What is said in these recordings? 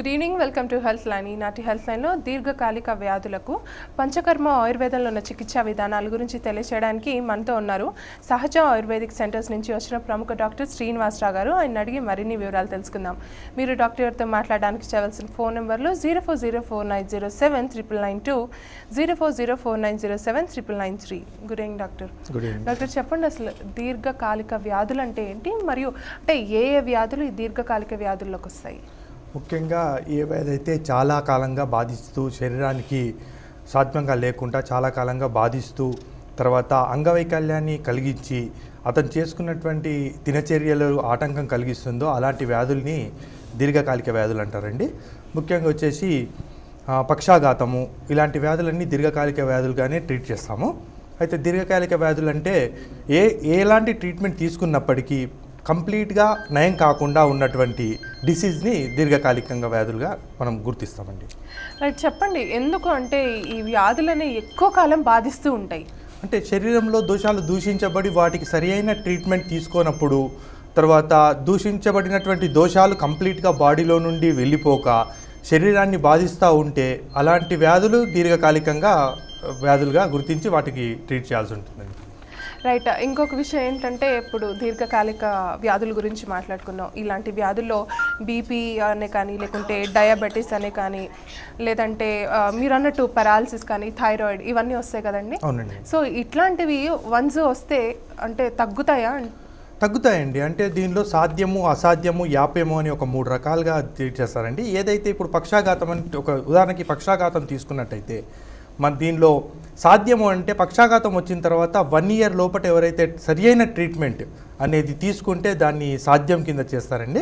Good evening, welcome to health line. ఈనాటి health లైన్లో దీర్ఘకాలిక వ్యాధులకు పంచకర్మ ఆయుర్వేదంలో ఉన్న చికిత్సా విధానాల గురించి తెలియచేయడానికి మనతో ఉన్నారు సహజ ఆయుర్వేదిక్ సెంటర్స్ నుంచి వచ్చిన ప్రముఖ డాక్టర్ శ్రీనివాసరావు గారు. ఆయన అడిగి మరిన్ని వివరాలు తెలుసుకుందాం. మీరు డాక్టర్ గారితో మాట్లాడడానికి చేయవలసిన ఫోన్ నెంబర్లు 040490799992, 040490799993. Good evening doctor. డాక్టర్ చెప్పండి, అసలు దీర్ఘకాలిక వ్యాధులు అంటే ఏంటి, మరియు అంటే ఏ వ్యాధులు ఈ దీర్ఘకాలిక వ్యాధుల్లోకి వస్తాయి? ముఖ్యంగా ఏవైతే చాలా కాలంగా బాధిస్తూ శరీరానికి సాధ్యంగా లేకుండా చాలా కాలంగా బాధిస్తూ తర్వాత అంగవైకల్యాన్ని కలిగించి అతను చేసుకున్నటువంటి దినచర్యలు ఆటంకం కలిగిస్తుందో అలాంటి వ్యాధుల్ని దీర్ఘకాలిక వ్యాధులు అంటారండి. ముఖ్యంగా వచ్చేసి పక్షాఘాతము ఇలాంటి వ్యాధులన్నీ దీర్ఘకాలిక వ్యాధులుగానే ట్రీట్ చేస్తాము. అయితే దీర్ఘకాలిక వ్యాధులు అంటే ఎలాంటి ట్రీట్మెంట్ తీసుకున్నప్పటికీ కంప్లీట్గా నయం కాకుండా ఉన్నటువంటి డిసీజ్ని దీర్ఘకాలికంగా వ్యాధులుగా మనం గుర్తిస్తామండి. రైట్, చెప్పండి, ఎందుకు అంటే ఈ వ్యాధులని ఎక్కువ కాలం బాధిస్తూ ఉంటాయి? అంటే శరీరంలో దోషాలు దూషించబడి వాటికి సరి అయిన ట్రీట్మెంట్ తీసుకోనప్పుడు, తర్వాత దూషించబడినటువంటి దోషాలు కంప్లీట్గా బాడీలో నుండి వెళ్ళిపోక శరీరాన్ని బాధిస్తూ ఉంటే అలాంటి వ్యాధులు దీర్ఘకాలికంగా వ్యాధులుగా గుర్తించి వాటికి ట్రీట్ చేయాల్సి ఉంటుందండి. రైట్, ఇంకొక విషయం ఏంటంటే ఇప్పుడు దీర్ఘకాలిక వ్యాధుల గురించి మాట్లాడుకున్నాం. ఇలాంటి వ్యాధుల్లో బీపీ అనే కానీ, లేకుంటే డయాబెటీస్ అనే కానీ, లేదంటే మీరు అన్నట్టు పెరాలసిస్ కానీ, థైరాయిడ్ ఇవన్నీ వస్తాయి కదండి. అవునండి. సో ఇట్లాంటివి వన్స్ వస్తే అంటే తగ్గుతాయండి. అంటే దీనిలో సాధ్యము, అసాధ్యము, యాప్యము అని ఒక 3 రకాలుగా ట్రీట్ చేస్తారండి. ఏదైతే ఇప్పుడు పక్షాఘాతం అంటే ఒక ఉదాహరణకి పక్షాఘాతం తీసుకున్నట్టయితే మన దీనిలో సాధ్యము అంటే పక్షాఘాతం వచ్చిన తర్వాత 1 ఇయర్ లోపల ఎవరైతే సరి అయిన ట్రీట్మెంట్ అనేది తీసుకుంటే దాన్ని సాధ్యం కింద చేస్తారండి.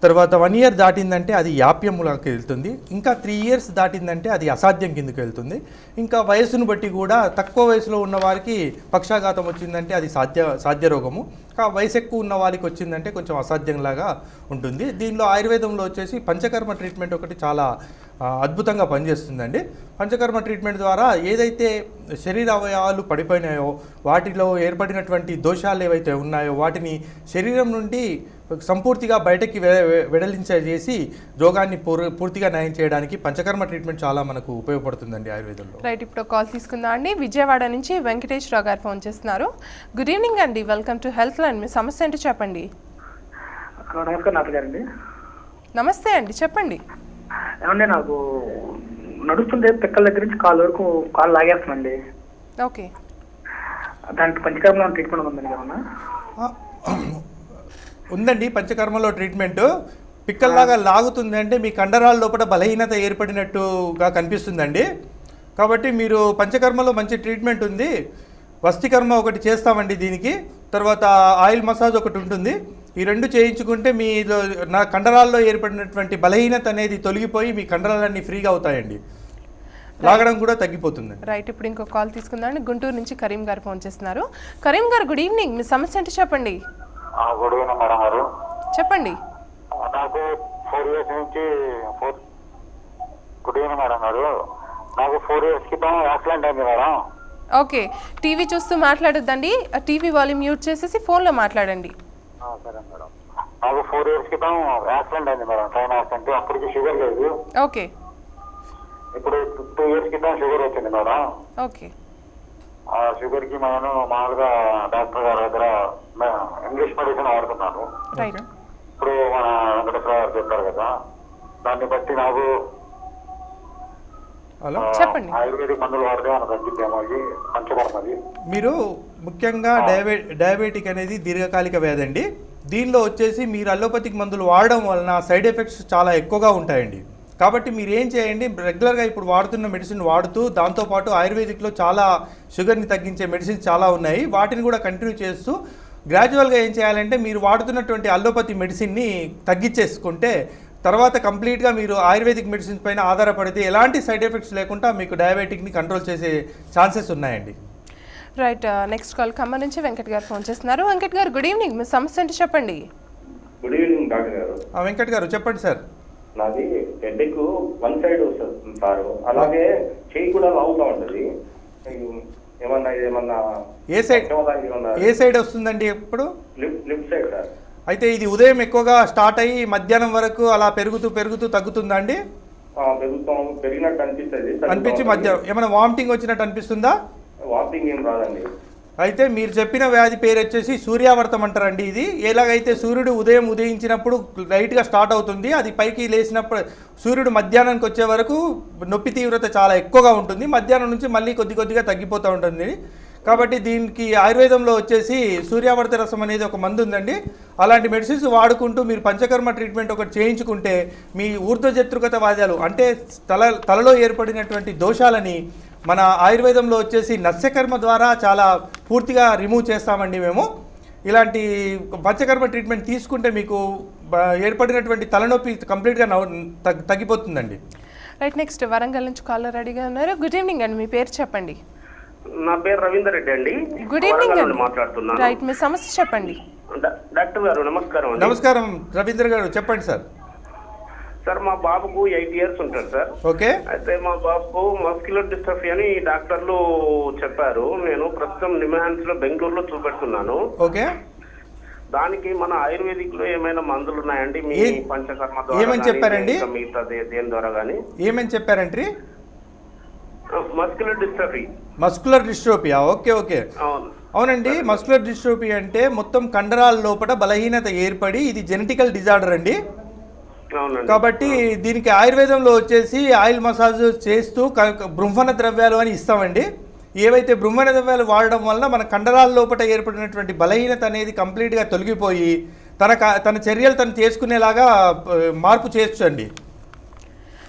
తర్వాత 1 ఇయర్ దాటిందంటే అది యాప్యములకు వెళ్తుంది. ఇంకా 3 ఇయర్స్ దాటిందంటే అది అసాధ్యం కిందకి వెళ్తుంది. ఇంకా వయసును బట్టి కూడా తక్కువ వయసులో ఉన్న వారికి పక్షాఘాతం వచ్చిందంటే అది సాధ్య రోగము. వయసు ఎక్కువ ఉన్న వాళ్ళకి వచ్చిందంటే కొంచెం అసాధ్యంలాగా ఉంటుంది. దీనిలో ఆయుర్వేదంలో వచ్చేసి పంచకర్మ ట్రీట్మెంట్ ఒకటి చాలా అద్భుతంగా పనిచేస్తుందండి. పంచకర్మ ట్రీట్మెంట్ ద్వారా ఏదైతే శరీర అవయవాలు పడిపోయినాయో వాటిలో ఏర్పడినటువంటి దోషాలు ఏవైతే ఉన్నాయో వాటిని శరీరం నుండి సంపూర్తిగా బయటకి వెడలించేసి రోగాన్ని పూర్తిగా నయం చేయడానికి పంచకర్మ ట్రీట్మెంట్ చాలా మనకు ఉపయోగపడుతుందండి ఆయుర్వేదంలో. రైట్, ఇప్పుడు కాల్ తీసుకుందాం అండి. విజయవాడ నుంచి వెంకటేశ్వరరావు గారు ఫోన్ చేస్తున్నారు. గుడ్ ఈవినింగ్ అండి, వెల్కమ్ టు హెల్త్ లైన్. మీ సమస్య ఏంటో చెప్పండి. నమస్తే అండి, చెప్పండి. ఏమంటే నాకు నడుస్తుంటే పిక్కల దగ్గర నుంచి కాలు వరకు కాలు లాగేస్తుందండి. ఓకే, దానికి పంచకర్మలో ట్రీట్మెంట్ ఉందండి ఏమన్నా? ఉందండి. పంచకర్మలో ట్రీట్మెంట్ పిక్కల్లాగా లాగుతుంది అంటే మీ కండరాల లోపల బలహీనత ఏర్పడినట్టుగా కనిపిస్తుందండి. కాబట్టి మీరు పంచకర్మలో మంచి ట్రీట్మెంట్ ఉంది. వస్తికర్మ ఒకటి చేస్తామండి దీనికి. తర్వాత ఆయిల్ మసాజ్ ఒకటి ఉంటుంది. ఈ 2 చేయించుకుంటే మీ నా కండరాల్లో ఏర్పడినటువంటి బలహీనత అనేది తొలగిపోయి మీ కండరాలన్నీ ఫ్రీగా అవుతాయండి. లాగడం కూడా తగ్గిపోతుందండి. రైట్, ఇప్పుడు ఇంకో కాల్ తీసుకుందాం. గుంటూరు నుంచి కరీం గారు ఫోన్ చేస్తున్నారు. కరీం గారు, గుడ్ ఈవినింగ్. మీ సమస్య ఏంటో చెప్పండి. గుడ్ ఈవినింగ్ మేడం గారు. చెప్పండి. నాకు 4 ఇయర్స్ నుంచి గుడ్ ఈవినింగ్ మేడం గారు. నాకు 4 ఇయర్స్ క్రితం యాక్సిడెంట్ అయింది మేడం. ఓకే, టీవీ చూస్తూ మాట్లాడొద్దండి. టీవీ వాల్యూమ్ మ్యూట్ చేసేసి ఫోన్లో మాట్లాడండి. సరే మేడం. నాకు 4 ఇయర్స్ క్రితం యాక్సిడెంట్ అయింది మేడం, ట్రైన్ యాక్సిడెంట్. అప్పటికి షుగర్ లేదు. ఓకే. ఇప్పుడు 2 ఇయర్స్ క్రితం షుగర్ వచ్చింది మేడం. ఓకే. ఆ షుగర్ కి నేను మామూలుగా డాక్టర్ గారి దగ్గర ఇంగ్లీష్ మెడిసిన్ వాడుతున్నాను. రైట్. ఇప్పుడు మన వెంకటేశ్వర గారు చెప్పారు కదా, దాన్ని బట్టి నాకు చెప్పండి. ఆయుర్వేదిక్ మందులు వాడితే మనకు తగ్గిద్దేమో ఇది పంచకర్మది. మీరు ముఖ్యంగా డయాబెటిక్ అనేది దీర్ఘకాలిక వ్యాధి అండి. దీనిలో వచ్చేసి మీరు అలోపతిక్ మందులు వాడడం వలన సైడ్ ఎఫెక్ట్స్ చాలా ఎక్కువగా ఉంటాయండి. కాబట్టి మీరు ఏం చేయండి, రెగ్యులర్గా ఇప్పుడు వాడుతున్న మెడిసిన్ వాడుతూ దాంతోపాటు ఆయుర్వేదిక్లో చాలా షుగర్ని తగ్గించే మెడిసిన్స్ చాలా ఉన్నాయి, వాటిని కూడా కంటిన్యూ చేస్తూ గ్రాడ్యువల్గా ఏం చేయాలంటే మీరు వాడుతున్నటువంటి అలోపతి మెడిసిన్ని తగ్గించేసుకుంటే తర్వాత కంప్లీట్గా మీరు ఆయుర్వేదిక్ మెడిసిన్స్ పైన ఆధారపడితే ఎలాంటి సైడ్ ఎఫెక్ట్స్ లేకుండా మీకు డయాబెటిక్ని కంట్రోల్ చేసే ఛాన్సెస్ ఉన్నాయండి. రైట్, నెక్స్ట్ కాల్ ఖమ్మం నుంచి వెంకట్ గారు ఫోన్ చేస్తున్నారు. వెంకట్ గారు, గుడ్ ఈవినింగ్. మీ సమస్య ఏంటో చెప్పండి. గుడ్ ఈవినింగ్ డాక్టర్ గారు. వెంకట్ గారు చెప్పండి సార్. నాది హెడ్ఏక్ 1 సైడ్ వస్తుంది సార్, అలాగే చేయి కూడా లాగుతూ ఉంటుంది. ఏమన్నా ఏ సైడ్ వస్తుందండి? ఎప్పుడు లిఫ్ట్ సైడ్ సార్. అయితే ఇది ఉదయం ఎక్కువగా స్టార్ట్ అయ్యి మధ్యాహ్నం వరకు అలా పెరుగుతూ పెరుగుతూ తగ్గుతుందా అండి? పెరిగినట్టు అనిపిస్తుంది. అనిపించి మధ్యాహ్నం ఏమైనా వామిటింగ్ వచ్చినట్టు అనిపిస్తుందా? వామిటింగ్ ఏం రాదండి. అయితే మీరు చెప్పిన వ్యాధి పేరు వచ్చేసి సూర్యావర్తం అంటారండి. ఇది ఎలాగైతే సూర్యుడు ఉదయం ఉదయించినప్పుడు లైట్గా స్టార్ట్ అవుతుంది, అది పైకి లేచినప్పుడు సూర్యుడు మధ్యాహ్నానికి వచ్చే వరకు నొప్పి తీవ్రత చాలా ఎక్కువగా ఉంటుంది, మధ్యాహ్నం నుంచి మళ్ళీ కొద్ది కొద్దిగా తగ్గిపోతూ ఉంటుంది. కాబట్టి దీనికి ఆయుర్వేదంలో వచ్చేసి సూర్యావర్త రసం అనేది ఒక మందు ఉందండి. అలాంటి మెడిసిన్స్ వాడుకుంటూ మీరు పంచకర్మ ట్రీట్మెంట్ ఒకటి చేయించుకుంటే మీ ఊర్ధ్వజతృగత వాద్యాలు అంటే తలలో ఏర్పడినటువంటి దోషాలని మన ఆయుర్వేదంలో వచ్చేసి నస్యకర్మ ద్వారా చాలా పూర్తిగా రిమూవ్ చేస్తామండి మేము. ఇలాంటి పంచకర్మ ట్రీట్మెంట్ తీసుకుంటే మీకు ఏర్పడినటువంటి తలనొప్పి కంప్లీట్గా తగ్గిపోతుందండి. రైట్, నెక్స్ట్ వరంగల్ నుంచి కాలర్ రెడీగా ఉన్నారు. గుడ్ ఈవినింగ్ అండి, మీ పేరు చెప్పండి. నా పేరు రవీందర్ రెడ్డి అండి. గుడ్ ఈవినింగ్ అండి, మాట్లాడుతున్నాను. రైట్, మీ సమస్య చెప్పండి. డాక్టర్ గారు నమస్కారం అండి. నమస్కారం రవీందర్ గారు, చెప్పండి సార్. సార్ మా బాబుకు 8 years ఉంటాడు సార్. ఓకే. అయితే మా బాబుకు మస్క్యులర్ డిస్ట్రఫీ అని డాక్టర్లు చెప్పారు. నేను ప్రస్తుతం నిమ్హాన్స్ లో బెంగళూరులో చూపెడుతున్నాను. ఓకే. దానికి మన ఆయుర్వేదిక్ లో ఏమైనా మందులు ఉన్నాయండి మీ పంచకర్మ ద్వారా? ఏమని చెప్పారండి? మిగతా దేని ద్వారా కానీ ఏమని చెప్పారండి? Muscular dystrophy. Muscular dystrophy, okay okay. అవునండి, మస్కులర్ డిస్ట్రోపీ అంటే మొత్తం కండరాల లోపల బలహీనత ఏర్పడి ఇది జెనెటికల్ డిజార్డర్ అండి. కాబట్టి దీనికి ఆయుర్వేదంలో వచ్చేసి ఆయిల్ మసాజ్ చేస్తూ బృంహణ ద్రవ్యాలు అని ఇస్తామండి. ఏవైతే బృంహణ ద్రవ్యాలు వాడడం వల్ల మన కండరాల లోపల ఏర్పడినటువంటి బలహీనత అనేది కంప్లీట్గా తొలగిపోయి తన చర్యలు తను చేసుకునేలాగా మార్పు చేయొచ్చండి.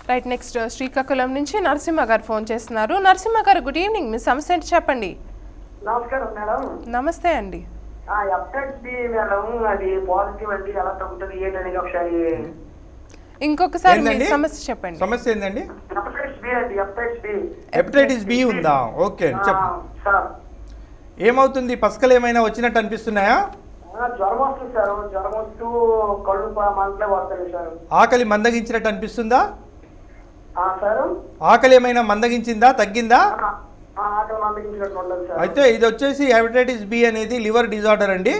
రైట్, నెక్స్ట్ శ్రీకాకుళం నుంచి నరసింహ గారు ఫోన్ చేస్తున్నారు. నరసింహ గారు గుడ్ ఈవినింగ్, మీ సమస్య ఏంటి చెప్పండి. నమస్కారం మేడం. నమస్తే అండి. హెపటైటిస్ బి మేడం, అది పాజిటివ్ అండి, ఎలా తగ్గుతుంది ఏంటనేది ఒకసారి ఇంకొకసారి మీ సమస్య చెప్పండి. సమస్య ఏంటండి? హెపటైటిస్ బి అండి, హెపటైటిస్ బి. హెపటైటిస్ బి ఉందా? ఓకే చెప్పండి. సార్ ఏమవుతుంది? పసకలు ఏమైనా వచ్చినట్టు అనిపిస్తున్నాయా? జ్వరం వస్తుంది సార్, జ్వరం వస్తూ కళ్ళు మంటలే వస్తాయి సార్. ఆకలి మందగించినట్టు అనిపిస్తుందా? సార్ ఆకలి ఏమైనా మందగించిందా, తగ్గిందా? ఆకలి మందగించినట్టు ఉండదు సార్. అయితే ఇది వచ్చేసి హెపటైటిస్ బి అనేది లివర్ డిజార్డర్ అండి.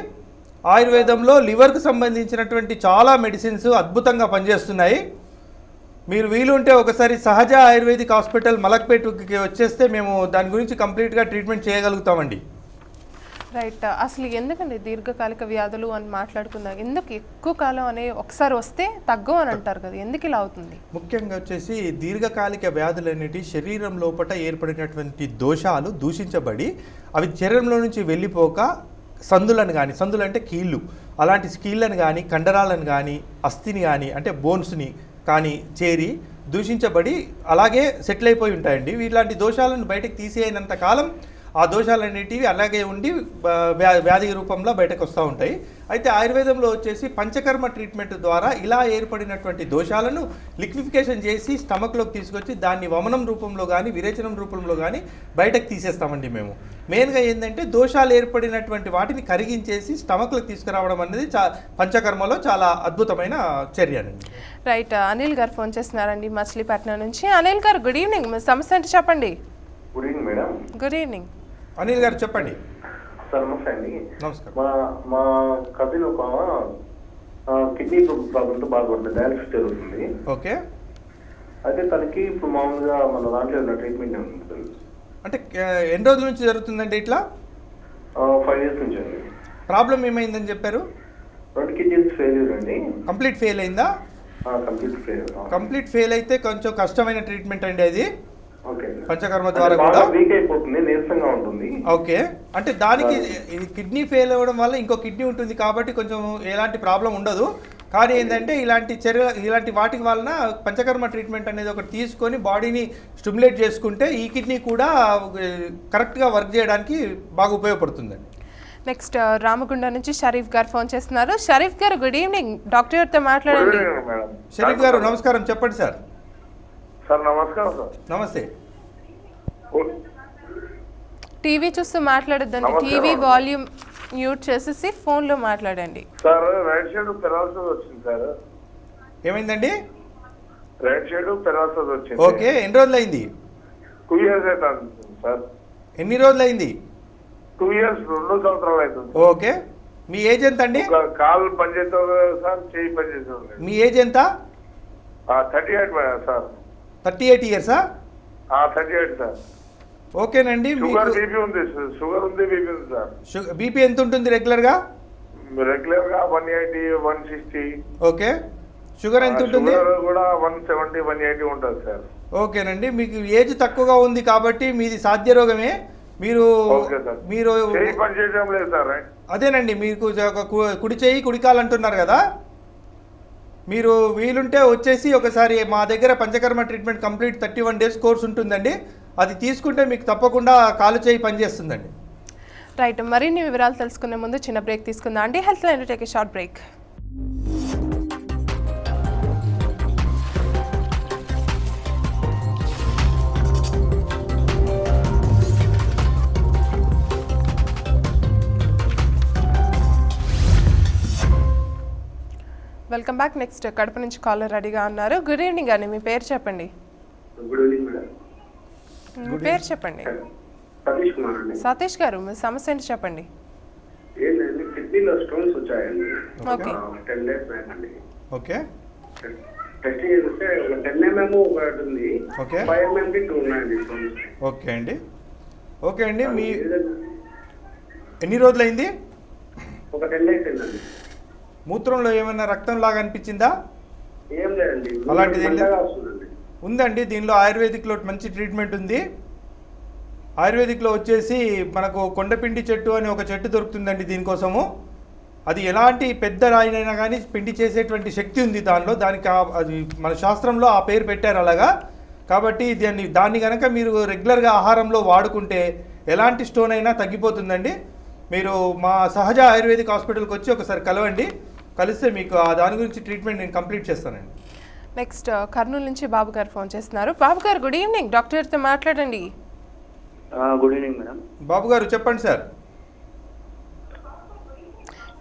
ఆయుర్వేదంలో లివర్కు సంబంధించినటువంటి చాలా మెడిసిన్స్ అద్భుతంగా పనిచేస్తున్నాయి. మీరు వీలుంటే ఒకసారి సహజ ఆయుర్వేదిక్ హాస్పిటల్ మలక్పేటకి వచ్చేస్తే మేము దాని గురించి కంప్లీట్గా ట్రీట్మెంట్ చేయగలుగుతామండి. రైట్, అసలు ఎందుకండి దీర్ఘకాలిక వ్యాధులు అని మాట్లాడుకుందాం, ఎందుకు ఎక్కువ కాలం అనే ఒకసారి వస్తే తగ్గవు అని అంటారు కదా, ఎందుకు ఇలా అవుతుంది? ముఖ్యంగా వచ్చేసి దీర్ఘకాలిక వ్యాధులు అనేటి శరీరం లోపల ఏర్పడినటువంటి దోషాలు దూషించబడి అవి శరీరంలో నుంచి వెళ్ళిపోక సందులను కానీ, సందులు అంటే కీళ్ళు, అలాంటి కీళ్ళను కానీ కండరాలను కానీ అస్థిని కానీ అంటే బోన్స్ని కానీ చేరి దూషించబడి అలాగే సెటిల్ అయిపోయి ఉంటాయండి. ఇలాంటి దోషాలను బయటకు తీసేయనంత కాలం ఆ దోషాలన్నిటివి అలాగే ఉండి వ్యాధి రూపంలో బయటకు వస్తూ ఉంటాయి. అయితే ఆయుర్వేదంలో వచ్చేసి పంచకర్మ ట్రీట్మెంట్ ద్వారా ఇలా ఏర్పడినటువంటి దోషాలను లిక్విఫికేషన్ చేసి స్టమక్లోకి తీసుకొచ్చి దాన్ని వమనం రూపంలో కానీ విరేచనం రూపంలో కానీ బయటకు తీసేస్తామండి మేము. మెయిన్గా ఏంటంటే దోషాలు ఏర్పడినటువంటి వాటిని కరిగించేసి స్టమక్లోకి తీసుకురావడం అనేది పంచకర్మలో చాలా అద్భుతమైన చర్యనండి. రైట్, అనిల్ గారు ఫోన్ చేస్తున్నారండి మచిలీపట్నం నుంచి. అనిల్ గారు గుడ్ ఈవినింగ్, మీ సమస్య ఏంటి చెప్పండి. Good evening madam. Good evening Anil గారు చెప్పండి. సార్ నమస్తే అండి. నమస్కారం. మా కజిన్ ఒక కిడ్నీ ప్రాబ్లంతో బాధపడుతుంది, డయాలసిస్ జరుగుతుంది. ఓకే. అయితే తనకి ఇప్పుడు మామూలుగా మన దాంట్లో ఉన్న ట్రీట్మెంట్ ఉంటుంది. అంటే ఎన్ని రోజుల నుంచి జరుగుతుందండి ఇట్లా? 5 years నుంచి అండి. ప్రాబ్లం ఏమైందని చెప్పారు? 2 kidneys ఫెయిల్యూర్ అండి. కంప్లీట్ ఫెయిల్ అయిందా? కంప్లీట్ ఫెయిల్ అయితే కొంచెం కష్టమైన ట్రీట్మెంట్ అండి అది. పంచకర్మ ద్వారా కూడా వీక్ అయిపోతుంది, నీరసంగా ఉంటుంది. ఓకే. అంటే దానికి కిడ్నీ ఫెయిల్ అవ్వడం వల్ల ఇంకో కిడ్నీ ఉంటుంది కాబట్టి కొంచెం ఎలాంటి ప్రాబ్లం ఉండదు. కానీ ఏంటంటే ఇలాంటి వాటి వలన పంచకర్మ ట్రీట్మెంట్ అనేది ఒకటి తీసుకొని బాడీని స్టిమ్యులేట్ చేసుకుంటే ఈ కిడ్నీ కూడా కరెక్ట్గా వర్క్ చేయడానికి బాగా ఉపయోగపడుతుందండి. నెక్స్ట్ రామగుండ నుంచి షరీఫ్ గారు ఫోన్ చేస్తున్నారు. షరీఫ్ గారు గుడ్ ఈవినింగ్, డాక్టర్ గారితో మాట్లాడండి. షరీఫ్ గారు నమస్కారం, చెప్పండి సార్. సార్ నమస్కారం సార్. నమస్తే. టీవీ చూస్తూ మాట్లాడొద్దండి, టీవీ వాల్యూమ్ మ్యూట్ చేసేసి ఫోన్లో మాట్లాడండి. సార్ రైట్ సైడ్ పెరాలసిస్ వచ్చింది సార్. ఏమైందండి? రైట్ సైడ్ పెరాలసిస్ వచ్చింది. ఓకే. ఎన్ని రోజులు అయింది? 2 years అవుతుంది సార్. ఎన్ని రోజులు అయింది? 2 years, 2 సంవత్సరాలు అవుతుంది. ఓకే. మీ ఏజ్ ఎంత అండి? కాలు పనిచేస్తుంది సార్, చేయి పనిచేస్తుంది. మీ ఏజ్ ఎంత? 38 సార్. 38 ఇయర్సా? 38 సార్. ఓకేనండి. షుగర్ బీపీ ఉంది, షుగర్ ఉంది, బీపీ ఉంది సార్. బీపీ ఎంత ఉంటుంది రెగ్యులర్గా? రెగ్యులర్గా 180, 160. ఓకే. షుగర్ ఎంత ఉంటుంది? షుగర్ కూడా 170, 180 ఉంటుంది సార్. ఓకేనండి. మీకు ఏజ్ తక్కువగా ఉంది కాబట్టి మీది సాధ్య రోగమే. మీరు పని చేయడం లేదు సార్. అదేనండి, మీకు కుడి చేయి కుడికాలు అంటున్నారు కదా, మీరు వీలుంటే వచ్చేసి ఒకసారి మా దగ్గర panchakarma treatment complete 31 days course ఉంటుందండి. అది తీసుకుంటే మీకు తప్పకుండా కాలు చేయి పనిచేస్తుందండి. రైట్, మరిన్ని వివరాలు తెలుసుకునే ముందు చిన్న బ్రేక్ తీసుకుందాం అండి. Health line take a short break. Welcome back. Next Kadapa నుంచి కాలర్ రెడీగా ఉన్నారు. గుడ్ ఈవినింగ్ అండి, మీ పేరు చెప్పండి. Good evening madam. మీ పేరు చెప్పండి. సతీష్ కుమార్ అండి. సతీష్ గారు, మీ సమస్య ఏంటి చెప్పండి. ఏంటంటే కిడ్నీలో స్టోన్స్ వచ్చాయండి. ఓకే. 10 days బ్యాక్ అండి. ఓకే. టెస్ట్ చేస్తే ఒక 10 mm ఒకటి ఉంది. ఓకే. 5 mm 2 ఉన్నాయండి స్టోన్స్. ఓకే అండి. ఓకే అండి, మీ ఎన్ని రోజులైంది? ఒక 10 days అయిందండి. మూత్రంలో ఏమైనా రక్తం లాగా అనిపించిందా? ఏం లేదండి. అలాంటిది వస్తుందండి. ఉందండి. దీనిలో ఆయుర్వేదిక్లో మంచి ట్రీట్మెంట్ ఉంది. ఆయుర్వేదిక్లో వచ్చేసి మనకు కొండపిండి చెట్టు అని ఒక చెట్టు దొరుకుతుందండి దీనికోసము. అది ఎలాంటి పెద్ద రాయినైనా కానీ పిండి చేసేటువంటి శక్తి ఉంది దానిలో. దానికి అది మన శాస్త్రంలో ఆ పేరు పెట్టారు అలాగా. కాబట్టి దాన్ని కనుక మీరు రెగ్యులర్గా ఆహారంలో వాడుకుంటే ఎలాంటి స్టోన్ అయినా తగ్గిపోతుందండి. మీరు మా సహజ ఆయుర్వేదిక్ హాస్పిటల్కి వచ్చి ఒకసారి కలవండి. కలిస్తే మీకు దాని గురించి ట్రీట్మెంట్ నేను కంప్లీట్ చేస్తానండి. నెక్స్ట్ కర్నూలు నుంచి బాబు గారు ఫోన్ చేస్తున్నారు. బాబు గారు గుడ్ ఈవినింగ్, డాక్టర్తో మాట్లాడండి. Good evening madam. బాబు గారు చెప్పండి సార్.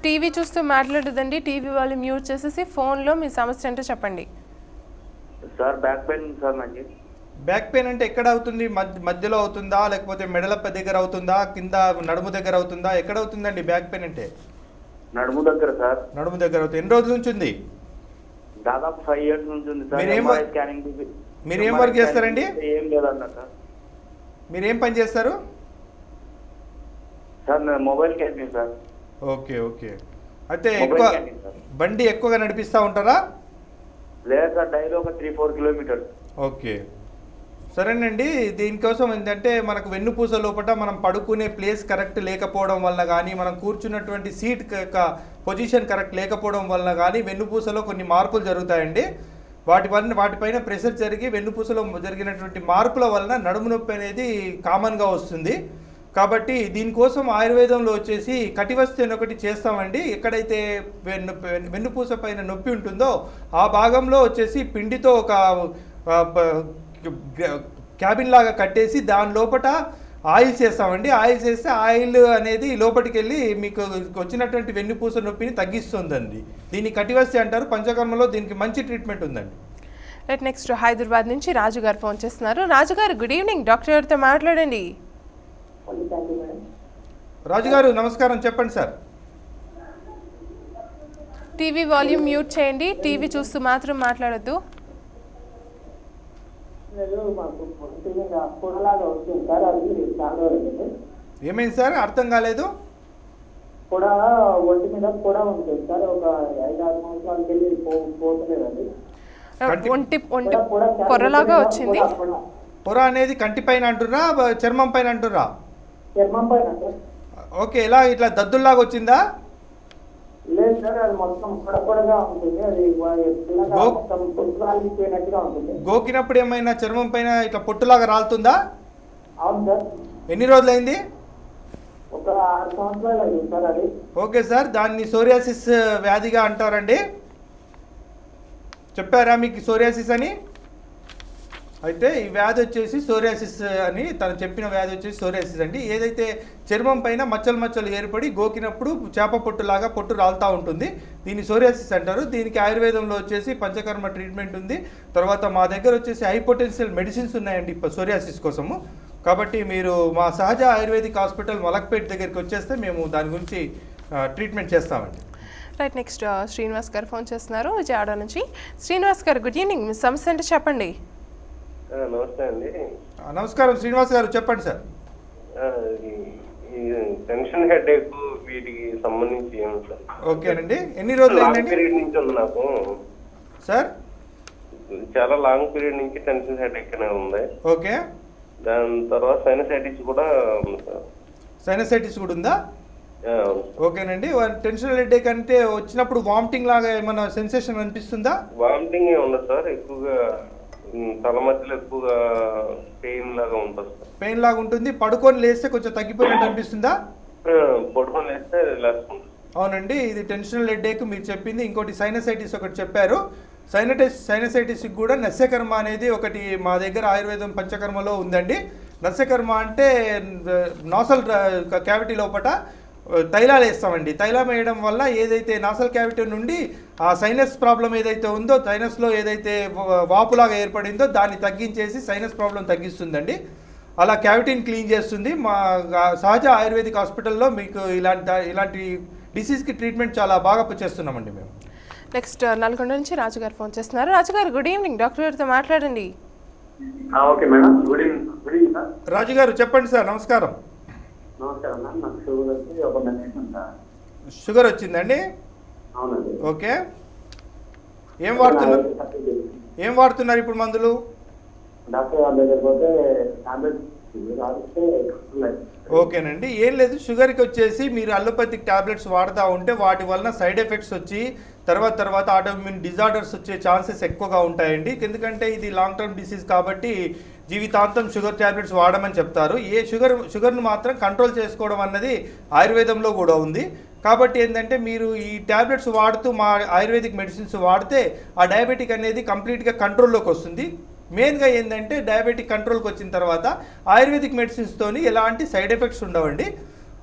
టీవీ చూస్తూ మాట్లాడదండి, టీవీ వాళ్ళు మ్యూట్ చేసేసి ఫోన్లో మీ సమస్య ఏంటో చెప్పండి. సార్ బ్యాక్ పెయిన్ సార్ నాకు. బ్యాక్ పెయిన్ అంటే ఎక్కడ అవుతుంది? మధ్యలో అవుతుందా, లేకపోతే మెడల దగ్గర అవుతుందా, కింద నడుము దగ్గర అవుతుందా, ఎక్కడ అవుతుందండి బ్యాక్ పెయిన్ అంటే? నడుము దగ్గర సార్. నడుము దగ్గర అవుతుంది. ఎన్ని రోజుల నుంచి ఉంది? దాదాపు 5 years నుంచి ఉంది సార్. మీరు ఏం వర్క్ చేస్తారండి? ఏం లేదన్న సార్. మీరు ఏం పని చేస్తారు sir? Mobile canteen sir. Okay okay. అయితే ఎక్కువ బండి ఎక్కువగా నడిపిస్తూ ఉంటారా? లేదు సార్, డైలీ ఒక 3-4 kilometers. ఓకే సరేనండి. దీనికోసం ఏంటంటే మనకు వెన్నుపూస లోపల మనం పడుకునే ప్లేస్ కరెక్ట్ లేకపోవడం వల్ల కానీ, మనం కూర్చున్నటువంటి సీట్ పొజిషన్ కరెక్ట్ లేకపోవడం వల్ల కానీ వెన్నుపూసలో కొన్ని మార్పులు జరుగుతాయండి. వాటిపైన ప్రెషర్ జరిగి వెన్నుపూసలో జరిగినటువంటి మార్పుల వలన నడుము నొప్పి అనేది కామన్గా వస్తుంది. కాబట్టి దీనికోసం ఆయుర్వేదంలో వచ్చేసి కటివస్తి అని ఒకటి చేస్తామండి. ఎక్కడైతే వెన్నుపూస పైన నొప్పి ఉంటుందో ఆ భాగంలో వచ్చేసి పిండితో ఒక క్యాబిన్ లాగా కట్టేసి దాని లోపల ఆయిల్స్ వేస్తామండి. ఆయిల్స్ వేస్తే ఆయిల్ అనేది లోపలికి వెళ్ళి మీకు వచ్చినటువంటి వెన్నుపూస నొప్పిని తగ్గిస్తుందండి. దీన్ని కటివస్తి అంటారు. పంచకర్మలో దీనికి మంచి ట్రీట్మెంట్ ఉందండి. రైట్, నెక్స్ట్ హైదరాబాద్ నుంచి రాజు గారు ఫోన్ చేస్తున్నారు. రాజు గారు గుడ్ ఈవినింగ్, డాక్టర్ గారితో మాట్లాడండి. రాజు గారు నమస్కారం, చెప్పండి సార్. టీవీ వాల్యూమ్ మ్యూట్ చేయండి, టీవీ చూస్తూ మాత్రం మాట్లాడొద్దు. ఏమైంది సార్? అర్థం కాలేదు. కూడా ఒంటి మీద కూడా ఉంటుంది సార్. ఒక 5-6 సంవత్సరాలకి వెళ్ళి పోతలేదండి. ఒంటి పొరలాగా వచ్చింది. పొర అనేది కంటి పైన అంటుర్రా, చర్మం పైన అంటుర్రా? చర్మం పైన. ఓకే, ఎలా ఇట్లా దద్దుల్లాగా వచ్చిందా? లేదు సార్, అది మొత్తం పొడపొడగా ఉంటుంది. అది పొట్టుగా ఉంటుంది. గోకినప్పుడు ఏమైనా చర్మం పైన ఇట్లా పొట్టులాగా రాలుతుందా? అవును సార్. ఎన్ని రోజులైంది? ఒక 6 సంవత్సరాలు అయింది సార్ అది. ఓకే సార్, దాన్ని సోరియాసిస్ వ్యాధిగా అంటారండి. చెప్పారా మీకు సోరియాసిస్ అని? అయితే ఈ వ్యాధి వచ్చేసి సోరియాసిస్ అని తను చెప్పిన వ్యాధి వచ్చేసి సోరియాసిస్ అండి. ఏదైతే చర్మం పైన మచ్చలు ఏర్పడి గోకినప్పుడు చేప పొట్టులాగా పొట్టు రాలుతూ ఉంటుంది, దీన్ని సోరియాసిస్ అంటారు. దీనికి ఆయుర్వేదంలో వచ్చేసి పంచకర్మ ట్రీట్మెంట్ ఉంది. తర్వాత మా దగ్గర వచ్చేసి హైపోటెన్షియల్ మెడిసిన్స్ ఉన్నాయండి సోరియాసిస్ కోసము. కాబట్టి మీరు మా సహజ ఆయుర్వేదిక్ హాస్పిటల్ మలక్పేట్ దగ్గరికి వచ్చేస్తే మేము దాని గురించి ట్రీట్మెంట్ చేస్తామండి. రైట్, నెక్స్ట్ శ్రీనివాస్ గారు ఫోన్ చేస్తున్నారు విజయవాడ నుంచి. శ్రీనివాస్ గారు, గుడ్ ఈవినింగ్. మీ సమస్య అంటే చెప్పండి. నమస్తే అండి. నమస్కారం శ్రీనివాస్ గారు, చెప్పండి సార్. ఈ టెన్షన్ హెడేక్ వీటికి సంబంధించి ఏమి సార్? ఓకేనండి, ఎన్ని రోజులు లాంగ్ పీరియడ్ నుంచి ఉంది నాకు సార్? చాలా లాంగ్ పీరియడ్ నుంచి టెన్షన్ హెడేక్ అనే ఉంది. ఓకే, దాని తర్వాత సైనసైటిస్ కూడా ఉంది సార్. సైనసైటిస్ కూడా ఉందా? ఓకేనండి. టెన్షన్ హెడేక్ అంటే వచ్చినప్పుడు వామిటింగ్ లాగా ఏమైనా సెన్సేషన్ అనిపిస్తుందా? వామిటింగ్ ఉండదు సార్, ఎక్కువగా తల మధ్యలో ఎక్కువగా పెయిన్ లాగా ఉంటుంది సార్. పెయిన్ లాగా ఉంటుంది. పడుకొని లేస్తే కొంచెం తగ్గిపోయినట్టు అనిపిస్తుందా? పడుకొని లేస్తే లేస్తుంది. అవునండి, ఇది టెన్షనల్ హెడేక్ మీరు చెప్పింది. ఇంకోటి సైనసైటిస్ ఒకటి చెప్పారు. సైనసైటిస్కి కూడా నస్యకర్మ అనేది ఒకటి మా దగ్గర ఆయుర్వేదం పంచకర్మలో ఉందండి. నస్యకర్మ అంటే నాసల్ క్యావిటీ లోపల తైలాలు వేస్తామండి. తైలం వేయడం వల్ల ఏదైతే నాసల్ క్యావిటీ నుండి ఆ సైనస్ ప్రాబ్లం ఏదైతే ఉందో, సైనస్లో ఏదైతే వాపులాగా ఏర్పడిందో దాన్ని తగ్గించేసి సైనస్ ప్రాబ్లం తగ్గిస్తుందండి. అలా క్యావిటీని క్లీన్ చేస్తుంది. మా సహజ ఆయుర్వేదిక్ హాస్పిటల్లో మీకు ఇలాంటి డిసీజ్కి ట్రీట్మెంట్ చాలా బాగా చేస్తున్నామండి మేము. నెక్స్ట్ నల్గొండ నుంచి రాజు గారు ఫోన్ చేస్తున్నారు. రాజు గారు, గుడ్ ఈవినింగ్. డాక్టర్ గారితో మాట్లాడండి. Okay madam, good evening sir. Raju గారు చెప్పండి సార్. నమస్కారం. నమస్కారం మ్యామ్, నాకు షుగర్ వచ్చి ఒక మెడిసిన్ సార్. షుగర్ వచ్చిందండి? అవునండి. ఓకే, ఏం వాడుతున్నారు ఇప్పుడు మందులు? డాక్టర్ వాళ్ళ దగ్గర పోతే టాబ్లెట్స్ రాస్తే ఓకేనండి, ఏం లేదు. షుగర్కి వచ్చేసి మీరు అలోపతిక్ టాబ్లెట్స్ వాడుతూ ఉంటే వాటి వలన సైడ్ ఎఫెక్ట్స్ వచ్చి తర్వాత ఆటోఇమ్యూన్ డిజార్డర్స్ వచ్చే ఛాన్సెస్ ఎక్కువగా ఉంటాయండి. ఎందుకంటే ఇది లాంగ్ టర్మ్ డిసీజ్ కాబట్టి జీవితాంతం షుగర్ టాబ్లెట్స్ వాడమని చెప్తారు. షుగర్ను మాత్రం కంట్రోల్ చేసుకోవడం అన్నది ఆయుర్వేదంలో కూడా ఉంది. కాబట్టి ఏంటంటే మీరు ఈ టాబ్లెట్స్ వాడుతూ మా ఆయుర్వేదిక్ మెడిసిన్స్ వాడితే ఆ డయాబెటిక్ అనేది కంప్లీట్గా కంట్రోల్లోకి వస్తుంది. మెయిన్గా ఏంటంటే డయాబెటిక్ కంట్రోల్కి వచ్చిన తర్వాత ఆయుర్వేదిక్ మెడిసిన్స్తోని ఎలాంటి సైడ్ ఎఫెక్ట్స్ ఉండవండి.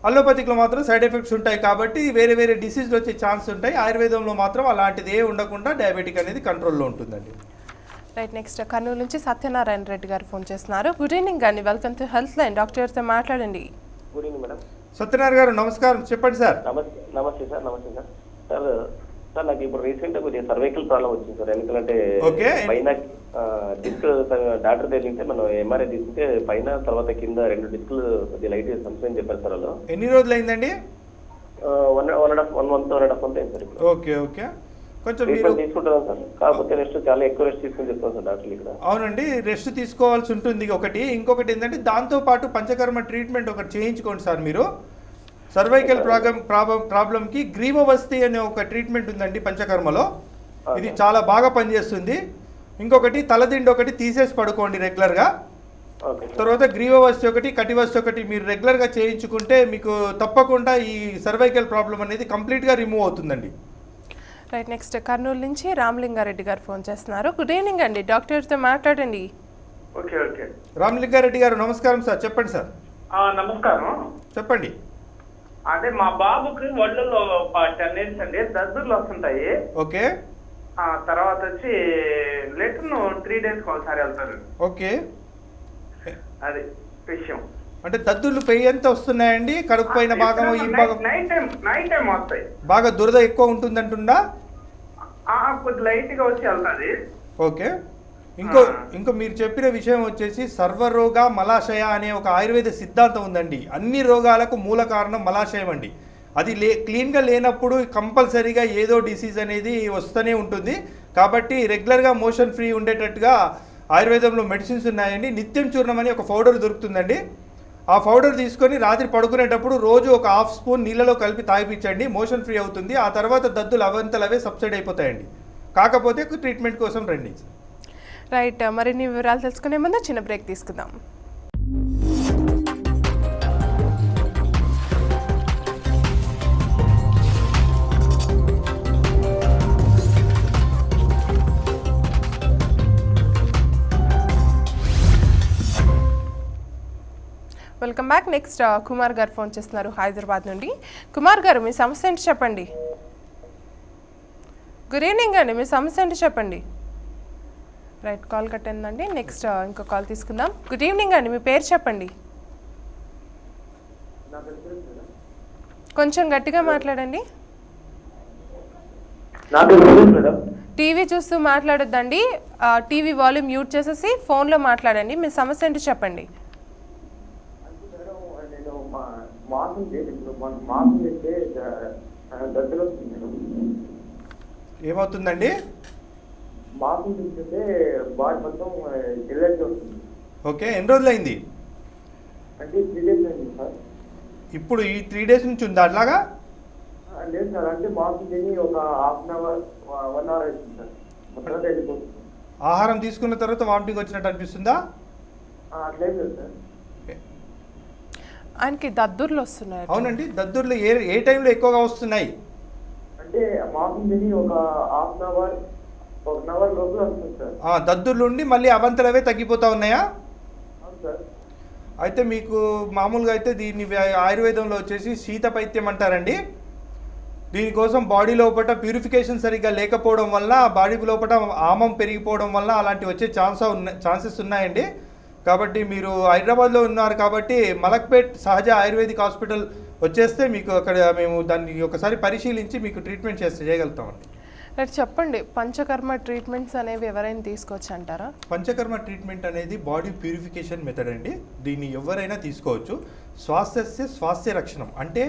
అలోపతిక్లో మాత్రం సైడ్ ఎఫెక్ట్స్ ఉంటాయి కాబట్టి వేరే డిసీజ్లు వచ్చే ఛాన్స్ ఉంటాయి. ఆయుర్వేదంలో మాత్రం అలాంటిది ఏ ఉండకుండా డయాబెటిక్ అనేది కంట్రోల్లో ఉంటుందండి. రైట్, నెక్స్ట్ కర్నూలు నుంచి సత్యనారాయణ రెడ్డి గారు ఫోన్ చేస్తున్నారు. గుడ్ ఈవినింగ్ అండి, వెల్కమ్ టు హెల్త్ లైన్. డాక్టర్తో మాట్లాడండి. Good evening madam. సత్యనారాయణ గారు నమస్కారం, చెప్పండి సార్. నమస్తే సార్. సార్ నాకు ఇప్పుడు రీసెంట్ గా కొద్దిగా సర్వైకల్ ప్రాబ్లం వచ్చింది సార్. ఎందుకంటే పైన డిస్క్ డాక్టర్ తెలిస్తే మనం ఎంఆర్ఐ తీసుకుంటే పైన తర్వాత కింద 2 డిస్కులు కొద్దిగా లైట్ సంశయం చెప్పారు సార్. వాళ్ళు ఎన్ని రోజులు అయిందండి? 1.5 month అయింది సార్. ఓకే, కొంచెం మీరు తీసుకుంటాం సార్. కాకపోతే రెస్ట్ చాలా ఎక్కువ రెస్ట్ తీసుకుని చెప్తాను సార్ డాక్టర్ ఇక్కడ. అవునండి, రెస్ట్ తీసుకోవాల్సి ఉంటుంది ఒకటి. ఇంకొకటి ఏంటంటే దాంతోపాటు పంచకర్మ ట్రీట్మెంట్ ఒకటి చేయించుకోండి సార్. మీరు సర్వైకల్ ప్రాబ్లంకి గ్రీవవస్తి అనే ఒక ట్రీట్మెంట్ ఉందండి పంచకర్మలో. ఇది చాలా బాగా పనిచేస్తుంది. ఇంకొకటి తలదిండి ఒకటి తీసేసి పడుకోండి రెగ్యులర్గా. తర్వాత గ్రీవవస్తి ఒకటి, కటివస్తి ఒకటి మీరు రెగ్యులర్గా చేయించుకుంటే మీకు తప్పకుండా ఈ సర్వైకల్ ప్రాబ్లం అనేది కంప్లీట్గా రిమూవ్ అవుతుందండి. రైట్, నెక్స్ట్ కర్నూలు నుంచి రామలింగారెడ్డి గారు ఫోన్ చేస్తున్నారు. గుడ్ ఈవినింగ్ అండి, డాక్టర్తో మాట్లాడండి. ఓకే. రామలింగారెడ్డి గారు నమస్కారం సార్, చెప్పండి సార్. నమస్కారం. చెప్పండి. అదే మా బాబుకి ఒళ్ళలో 10 days అండి దద్దుర్లు వస్తుంటాయి. ఓకే. తర్వాత వచ్చి లెటర్ను 3 days ఒకసారి వెళ్తారు. ఓకే, అది విషయం. అంటే దద్దుర్లు పెయ్యి ఎంత వస్తున్నాయండి? కడుపు పైన భాగం, ఈ భాగం నైట్ టైం వస్తాయి. బాగా దురద ఎక్కువ ఉంటుందంటుందా? కొద్ది లైట్ గా వచ్చి వెళ్తాది. ఓకే. ఇంకో మీరు చెప్పిన విషయం వచ్చేసి సర్వరోగ మలాశయ అనే ఒక ఆయుర్వేద సిద్ధాంతం ఉందండి. అన్ని రోగాలకు మూల కారణం మలాశయం అండి. అది క్లీన్గా లేనప్పుడు కంపల్సరీగా ఏదో డిసీజ్ అనేది వస్తూనే ఉంటుంది. కాబట్టి రెగ్యులర్గా మోషన్ ఫ్రీ ఉండేటట్టుగా ఆయుర్వేదంలో మెడిసిన్స్ ఉన్నాయండి. నిత్యం చూర్ణం అని ఒక పౌడర్ దొరుకుతుందండి. ఆ పౌడర్ తీసుకొని రాత్రి పడుకునేటప్పుడు రోజు ఒక 1/2 స్పూన్ నీళ్ళలో కలిపి తాగిపించండి. మోషన్ ఫ్రీ అవుతుంది. ఆ తర్వాత దద్దులు అవంతలవే సబ్సైడ్ అయిపోతాయండి. కాకపోతే ట్రీట్మెంట్ కోసం రండి. రైట్, మరిన్ని వివరాలు తెలుసుకునే ముందు చిన్న బ్రేక్ తీసుకుందాం. Welcome back. నెక్స్ట్ కుమార్ గారు ఫోన్ చేస్తున్నారు హైదరాబాద్ నుండి. కుమార్ గారు, మీ సమస్య ఏంటి చెప్పండి. గుడ్ ఈవినింగ్ అండి, మీ సమస్య ఏంటి చెప్పండి. రైట్, కాల్ కట్ అయిందండి. నెక్స్ట్ ఇంకో కాల్ తీసుకుందాం. గుడ్ ఈవినింగ్ అండి, మీ పేరు చెప్పండి. కొంచెం గట్టిగా మాట్లాడండి. టీవీ చూస్తూ మాట్లాడొద్దండి. టీవీ వాల్యూమ్ మ్యూట్ చేసేసి ఫోన్లో మాట్లాడండి. మీ సమస్య ఏంటో చెప్పండి. ఏమవుతుందండి? మాసం తీసుకుంటే బాడీ మొత్తం ఎలర్జీ వస్తుంది. ఓకే, ఎన్ని రోజులైంది? అంటే 3 days అయింది సార్. ఇప్పుడు ఈ 3 days నుంచి ఉందా అట్లాగా? లేదు సార్, అంటే మాసం తిని ఒక హాఫ్ అన్ అవర్ 1 hour అవుతుంది సార్, మొత్తం వెళ్ళిపోతుంది. ఆహారం తీసుకున్న తర్వాత వామిటింగ్ వచ్చినట్టు అనిపిస్తుందా? అట్లేదు సార్. ఆయనకి దద్దుర్లు వస్తున్నాయి. అవునండి, దద్దుర్లు ఏ టైంలో ఎక్కువగా వస్తున్నాయి? అంటే మాసం తిని ఒక హాఫ్ అన్ అవర్ 1 hour లోపల వస్తుంది సార్. దద్దుర్లు ఉండి మళ్ళీ అవంతలవే తగ్గిపోతా ఉన్నాయా? అవును సార్. అయితే మీకు మామూలుగా అయితే దీన్ని ఆయుర్వేదంలో వచ్చేసి శీతపైత్యం అంటారండి. దీనికోసం బాడీ లోపల ప్యూరిఫికేషన్ సరిగ్గా లేకపోవడం వల్ల, బాడీ లోపల ఆమం పెరిగిపోవడం వల్ల అలాంటివి వచ్చే ఛాన్సెస్ ఉన్నాయండి. కాబట్టి మీరు హైదరాబాద్లో ఉన్నారు కాబట్టి మలక్పేట్ సహజ ఆయుర్వేదిక్ హాస్పిటల్ వచ్చేస్తే మీకు అక్కడ మేము దాన్ని ఒకసారి పరిశీలించి మీకు ట్రీట్మెంట్ చేయగలుగుతామండి. చెప్పండి, పంచకర్మ ట్రీట్మెంట్స్ అనేవి ఎవరైనా తీసుకోవచ్చు అంటారా? పంచకర్మ ట్రీట్మెంట్ అనేది బాడీ ప్యూరిఫికేషన్ మెథడ్ అండి. దీన్ని ఎవరైనా తీసుకోవచ్చు. స్వాస్థ్య రక్షణం అంటే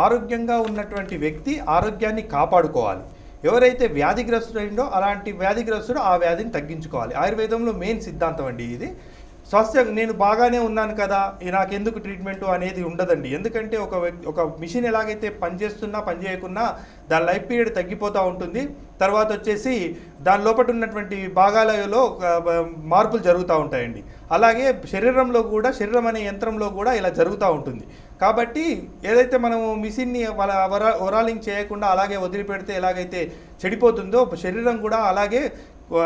ఆరోగ్యంగా ఉన్నటువంటి వ్యక్తి ఆరోగ్యాన్ని కాపాడుకోవాలి. ఎవరైతే వ్యాధిగ్రస్తుడైందో అలాంటి వ్యాధిగ్రస్తుడు ఆ వ్యాధిని తగ్గించుకోవాలి. ఆయుర్వేదంలో మెయిన్ సిద్ధాంతం అండి ఇది. నేను బాగానే ఉన్నాను కదా, నాకెందుకు ట్రీట్మెంటు అనేది ఉండదండి. ఎందుకంటే ఒక మిషన్ ఎలాగైతే పనిచేస్తున్నా పనిచేయకున్నా దాని లైఫ్ పీరియడ్ తగ్గిపోతూ ఉంటుంది. తర్వాత వచ్చేసి దాని లోపల ఉన్నటువంటి భాగాలలో మార్పులు జరుగుతూ ఉంటాయండి. అలాగే శరీరం అనే యంత్రంలో కూడా ఇలా జరుగుతూ ఉంటుంది. కాబట్టి ఏదైతే మనము మిషన్ని ఓరాలింగ్ చేయకుండా అలాగే వదిలిపెడితే ఎలాగైతే చెడిపోతుందో శరీరం కూడా అలాగే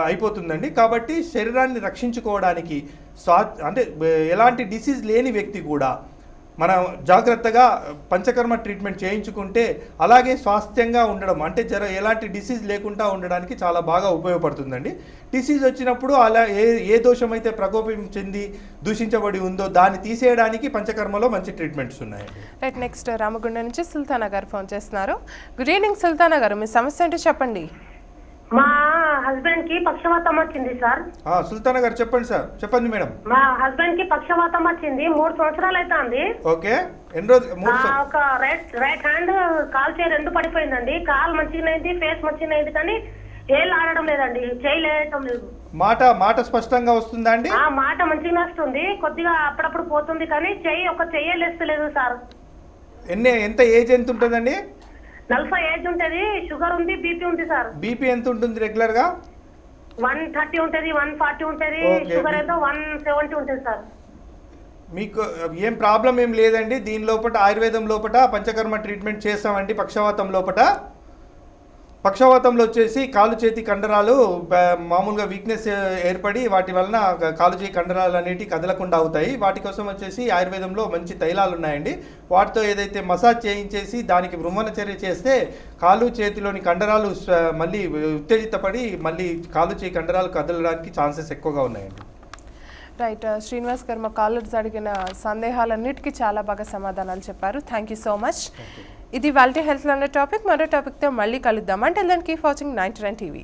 అయిపోతుందండి. కాబట్టి శరీరాన్ని రక్షించుకోవడానికి అంటే ఎలాంటి డిసీజ్ లేని వ్యక్తి కూడా మనం జాగ్రత్తగా పంచకర్మ ట్రీట్మెంట్ చేయించుకుంటే అలాగే స్వాస్థ్యంగా ఉండడం అంటే ఎలాంటి డిసీజ్ లేకుండా ఉండడానికి చాలా బాగా ఉపయోగపడుతుందండి. డిసీజ్ వచ్చినప్పుడు అలా ఏ దోషం అయితే ప్రకోపం చెంది దూషించబడి ఉందో దాన్ని తీసేయడానికి పంచకర్మలో మంచి ట్రీట్మెంట్స్ ఉన్నాయండి. రైట్, నెక్స్ట్ రామగుండ నుంచి సుల్తానా గారు ఫోన్ చేస్తున్నారు. గుడ్ ఈవినింగ్ సుల్తానా గారు, మీ సమస్య ఏంటో చెప్పండి. మా హస్బెండ్ కి పక్షవాతం వచ్చింది సార్. సుల్తానా గారు చెప్పండి సార్. చెప్పండి మేడం. మా హస్బెండ్ కి పక్షవాతం వచ్చింది, 3 సంవత్సరాలు అవుతుంది. ఓకే, ఎన్ని రోజులు? ఒక రైట్ హ్యాండ్ కాల్ చేయి 2 పడిపోయిందండి. కాల్ మంచిగానైంది, ఫేస్ మంచిగానైంది, కానీ ఏళ్ళు ఆడడం లేదండి, చేయలేయటం లేదు. మాట స్పష్టంగా వస్తుందా అండి? మాట మంచిగా వస్తుంది, కొద్దిగా అప్పుడప్పుడు పోతుంది, కానీ చెయ్యలేస్తలేదు సార్. ఎంత ఏజ్ ఎంత ఉంటుందండి? 40 ఏజ్ ఉంటది, షుగర్ ఉంది, బీపీ ఉంది సార్. బీపీ ఎంత ఉంటుంది రెగ్యులర్ గా? 130 ఉంటది, 140 ఉంటది, షుగర్ ఏదో 170 ఉంటది సార్. మీకు ఏం ప్రాబ్లం ఏం లేదండి. దీని లోపల ఆయుర్వేదం లోపల పంచకర్మ ట్రీట్మెంట్ చేస్తామండి. పక్షవాతంలో వచ్చేసి కాలు చేతి కండరాలు మామూలుగా వీక్నెస్ ఏర్పడి వాటి వలన కాలు చేతి కండరాలు అనేవి కదలకుండా అవుతాయి. వాటి కోసం వచ్చేసి ఆయుర్వేదంలో మంచి తైలాలు ఉన్నాయండి. వాటితో ఏదైతే మసాజ్ చేయించేసి దానికి భ్రమణ చర్య చేస్తే కాలు చేతిలోని కండరాలు మళ్ళీ ఉత్తేజితపడి మళ్ళీ కాలు చేతి కండరాలు కదలడానికి ఛాన్సెస్ ఎక్కువగా ఉన్నాయండి. రైట్, శ్రీనివాస్ గారు మా కాలర్స్ అడిగిన సందేహాలన్నిటికీ చాలా బాగా సమాధానాలు చెప్పారు. Thank you so much. ఇది వాల్టీ హెల్త్లో ఉన్న టాపిక్. మరో టాపిక్తో మళ్ళీ కలుద్దాం. అంటే దాన్ని కీప్ వాచింగ్ 99 టీవీ.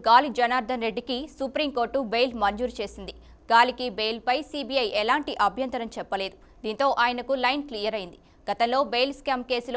గాలి జనార్దన్ రెడ్డికి సుప్రీంకోర్టు బెయిల్ మంజూరు చేసింది. గాలికి బెయిల్పై సిబిఐ ఎలాంటి అభ్యంతరం చెప్పలేదు. దీంతో ఆయనకు లైన్ క్లియర్ అయింది. గతంలో బెయిల్ స్కామ్ కేసులో